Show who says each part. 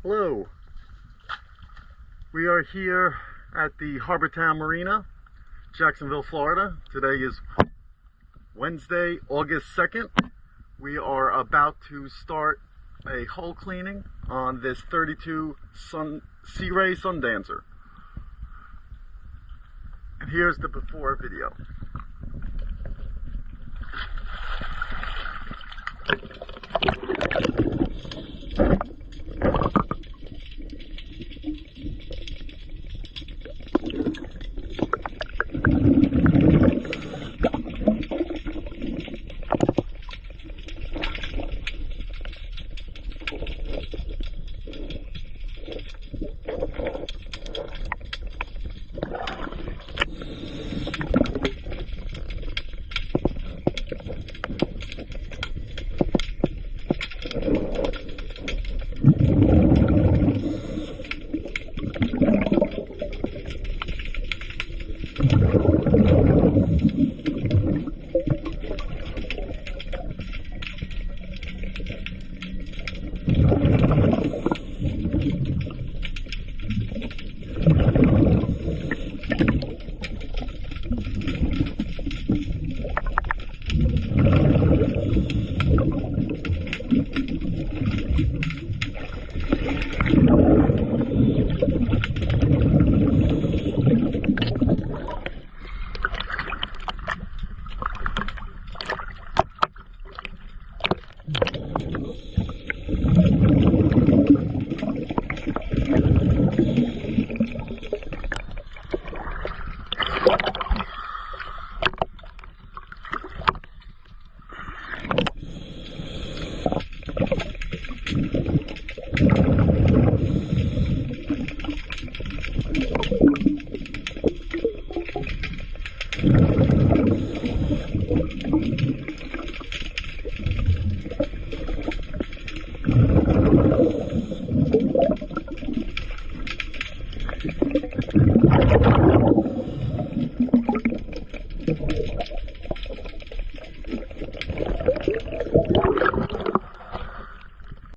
Speaker 1: Hello, we are here at the Harbortown Marina, Jacksonville, Florida. Today is Wednesday, August 2nd. We are about to start a hull cleaning on this 32 Sea Ray Sundancer. And here's the before video.